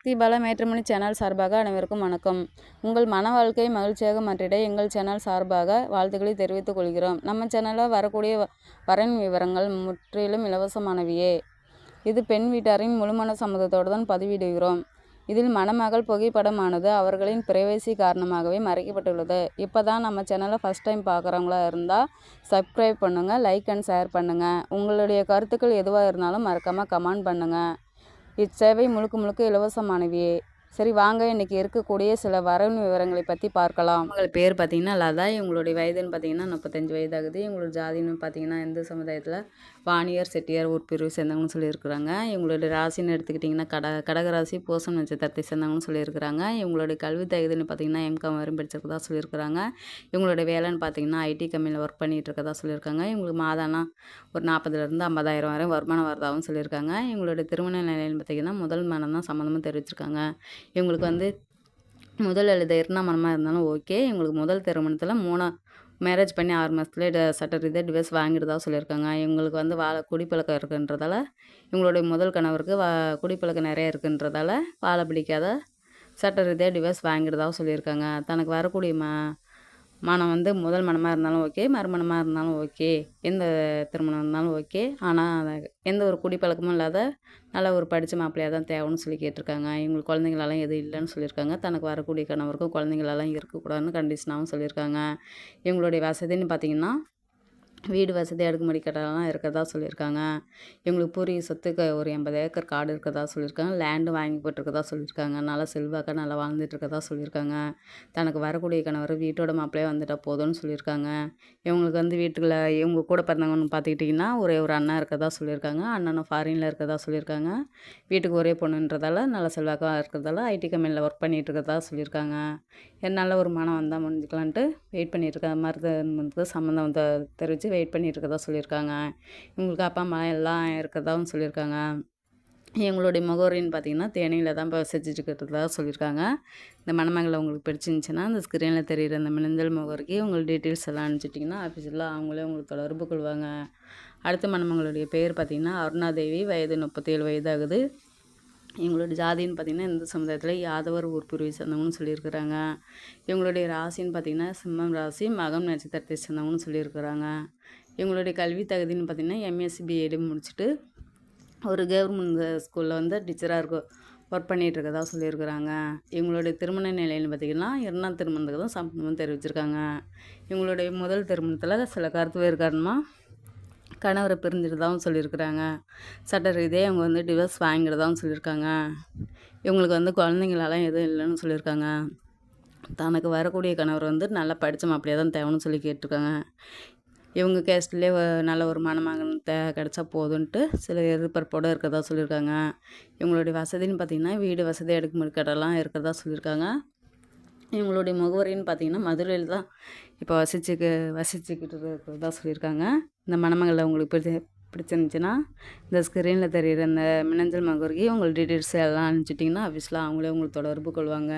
சக்தி Bala matrimony channel சார்பாக அனைவருக்கும் வணக்கம். உங்கள் மன வாழ்க்கை மகிழ்ச்சியாக மாற்றிட எங்கள் சேனல் சார்பாக வாழ்த்துக்களை தெரிவித்துக் கொள்கிறோம். நம்ம சேனலில் வரக்கூடிய வரன் விவரங்கள் முற்றிலும் இலவசமானவையே. இது பெண் வீட்டாரின் முழுமன சம்மதத்தோடு தான் பதிவிடுகிறோம். இதில் மணமகள் புகைப்படமானது அவர்களின் பிரைவசி காரணமாகவே மறைக்கப்பட்டுள்ளது. இப்போ தான் நம்ம சேனலை ஃபஸ்ட் டைம் பார்க்குறவங்களா இருந்தால் சப்ஸ்கிரைப் பண்ணுங்கள், லைக் அண்ட் ஷேர் பண்ணுங்கள். உங்களுடைய கருத்துக்கள் எதுவாக இருந்தாலும் மறக்காமல் கமெண்ட் பண்ணுங்கள். இச்சேவை முழுக்க இலவசமானவையே. சரி வாங்க, இன்றைக்கி இருக்கக்கூடிய சில வரன் விவரங்களை பற்றி பார்க்கலாம். உங்கள் பேர் பார்த்தீங்கன்னா லதா. இவங்களுடைய வயதுன்னு பார்த்தீங்கன்னா 35 வயதாகுது. இவங்களோட ஜாதின்னு பார்த்தீங்கன்னா இந்து சமுதாயத்தில் வாணியர் செட்டியார் உட்பிரிவு சேர்ந்தவங்கன்னு சொல்லியிருக்கிறாங்க. இவங்களுடைய ராசின்னு எடுத்துக்கிட்டிங்கன்னா கடகராசி பூசம் நட்சத்திரத்தை சேர்ந்தவங்கன்னு சொல்லியிருக்கிறாங்க. இவங்களுடைய கல்வி தகுதின்னு பார்த்தீங்கன்னா எம்காம் வரையும் படிச்சிருக்கதா சொல்லியிருக்கிறாங்க. இவங்களுடைய வேலைன்னு பார்த்தீங்கன்னா ஐடி கம்பெனியில் ஒர்க் பண்ணிகிட்டு இருக்கதா சொல்லியிருக்காங்க. இவங்களுக்கு மாதானா ஒரு 40,000 50,000 வரை வருமானம் வரதாகவும் சொல்லியிருக்காங்க. இவங்களுடைய திருமண நிலைன்னு பார்த்தீங்கன்னா முதல் மனம் தான் சம்மந்தமும் தெரிவிச்சிருக்காங்க. இவங்களுக்கு வந்து முதல் எழுத மனமாக இருந்தாலும் ஓகே. இவங்களுக்கு முதல் திருமணத்தில் மேரேஜ் பண்ணி 6 மாதத்துலேயே சட்ட ரீதியாக டிவோர்ஸ் வாங்கிடுதா சொல்லியிருக்காங்க. இவங்களுக்கு வந்து குடிப்பழக்கம் இருக்குன்றதால இவங்களுடைய முதல் கணவருக்கு குடிப்பழக்கம் நிறைய இருக்குன்றதால வாழை பிடிக்காத சட்ட ரீதியாக டிவோர்ஸ் வாங்கிடுதாவும் சொல்லியிருக்காங்க. தனக்கு வரக்கூடிய மனம் வந்து முதல் மனமாக இருந்தாலும் ஓகே, மறுமணமாக இருந்தாலும் ஓகே, எந்த திருமணம் இருந்தாலும் ஓகே. ஆனால் எந்த ஒரு குடிப்பழக்கமும் இல்லாத நல்ல ஒரு படித்த மாப்பிள்ளையாக தான் தேவைன்னு சொல்லி கேட்டிருக்காங்க. இவங்களுக்கு குழந்தைங்களெல்லாம் எதுவும் இல்லைன்னு சொல்லியிருக்காங்க. தனக்கு வரக்கூடிய கணவருக்கும் குழந்தைங்களெல்லாம் இருக்கக்கூடாதுன்னு கண்டிஷனாகவும் சொல்லியிருக்காங்க. இவங்களுடைய வசதின்னு பார்த்திங்கன்னா வீடு வசதி அடுக்குமாடி கட்டடம்லாம் இருக்கிறதா சொல்லியிருக்காங்க. இவங்களுக்கு பூர்வீக சொத்துக்கு ஒரு 80 ஏக்கர் காடு இருக்கிறதா சொல்லியிருக்காங்க. லேண்டு வாங்கி போட்டிருக்கதா சொல்லியிருக்காங்க. நல்லா செல்வாக்காக நல்லா வாழ்ந்துட்டு இருக்கதா சொல்லியிருக்காங்க. தனக்கு வரக்கூடிய கணவர் வீட்டோட மாப்பிள்ளையே வந்துட்டால் போதும்னு சொல்லியிருக்காங்க. இவங்களுக்கு வந்து வீட்டுக்குள்ள இவங்க கூட பிறந்தவங்கன்னு பார்த்துக்கிட்டிங்கன்னா ஒரே ஒரு அண்ணா இருக்கிறதா சொல்லியிருக்காங்க. அண்ணனும் ஃபாரினில் இருக்கிறதா சொல்லியிருக்காங்க. வீட்டுக்கு ஒரே பொண்ணுன்றதால நல்ல செல்வாக்காக இருக்கிறதால ஐடி கம்பெனியில் ஒர்க் பண்ணிகிட்டு இருக்கிறதா சொல்லியிருக்காங்க. நல்ல ஒரு மனம் வந்தால் முடிஞ்சுக்கலான்ட்டு வெயிட் பண்ணிகிட்ருக்க மருத்துவ சம்மந்தம் தெரிவித்து வெயிட் பண்ணிகிட்டு இருக்கதா சொல்லியிருக்காங்க. இவங்களுக்கு அப்பா அம்மா எல்லாம் இருக்கிறதாவும் சொல்லியிருக்காங்க. எங்களுடைய முகவரின்னு பார்த்திங்கன்னா தேனியில் தான் இப்போ வசிச்சுட்டு சொல்லியிருக்காங்க. இந்த மணமகளை உங்களுக்கு பிடிச்சிருந்துச்சின்னா அந்த ஸ்க்ரீனில் தெரிகிற அந்த மின்னஞ்சல் முகவரிக்கு உங்கள் டீட்டெயில்ஸ் எல்லாம் அனுப்பிச்சிட்டிங்கன்னா ஆஃபீஸில் அவங்களே உங்களுக்கு தொடர்பு கொள்வாங்க. அடுத்த மணமகளுடைய பேர் பார்த்திங்கன்னா அருணாதேவி. வயது 37 வயதாகுது. இவங்களோட ஜாதின்னு பார்த்திங்கன்னா இந்து சமுதாயத்தில் யாதவர் உட்பிரிவை சேர்ந்தவங்கன்னு சொல்லியிருக்கிறாங்க. இவங்களுடைய ராசின்னு பார்த்திங்கன்னா சிம்மம் ராசி, மகம் நட்சத்திரத்தை சேர்ந்தவங்கன்னு சொல்லியிருக்கிறாங்க. இவங்களுடைய கல்வி தகுதின்னு பார்த்திங்கன்னா எம்எஸ்சி பிஎட் முடிச்சுட்டு ஒரு கவர்மெண்ட் ஸ்கூலில் வந்து டீச்சராக ஒர்க் பண்ணிகிட்ருக்கதா சொல்லியிருக்கிறாங்க. இவங்களுடைய திருமண நிலைன்னு பார்த்திங்கன்னா 2ஆம் திருமணத்துக்கு தான் சம்மதம் தெரிவிச்சிருக்காங்க. இவங்களுடைய முதல் திருமணத்தில் சில கருத்து வேறு காரணமாக கணவரை பிரிஞ்சிருதாகவும் சொல்லியிருக்கிறாங்க. சட்ட ரீதியாக இவங்க வந்து டிவோர்ஸ் வாங்கிடுதாகவும் சொல்லியிருக்காங்க. இவங்களுக்கு வந்து குழந்தைங்களெல்லாம் எதுவும் இல்லைன்னு சொல்லியிருக்காங்க. தனக்கு வரக்கூடிய கணவர் வந்து நல்லா படித்த மாப்பிள்ளையாக தான் தேவைன்னு சொல்லி கேட்டிருக்காங்க. இவங்க கேஸ்ட்லேயே நல்ல ஒரு மணமகன் கிடச்சா போதுன்ட்டு சில எதிர்பார்ப்போடு இருக்கிறதா சொல்லியிருக்காங்க. இவங்களுடைய வசதின்னு பார்த்திங்கன்னா வீடு வசதி அடுக்குமாடி கட்டடம்லாம் இருக்கிறதா சொல்லியிருக்காங்க. இவங்களுடைய முகவரின்னு பார்த்திங்கன்னா மதுரையில் தான் இப்போ வசிச்சுக்கிட்டு இருக்கிறதா சொல்லியிருக்காங்க. இந்த மணமகளை உங்களுக்கு பிடிச்சிருந்துச்சின்னா இந்த ஸ்க்ரீனில் தெரிகிற இந்த மின்னஞ்சல் முகவரிக்கு உங்கள் டீட்டெயில்ஸ் எல்லாம் அனுப்பிச்சிட்டிங்கன்னா ஆஃபீஸில் அவங்களே உங்களுக்கு தொடர்பு கொள்வாங்க.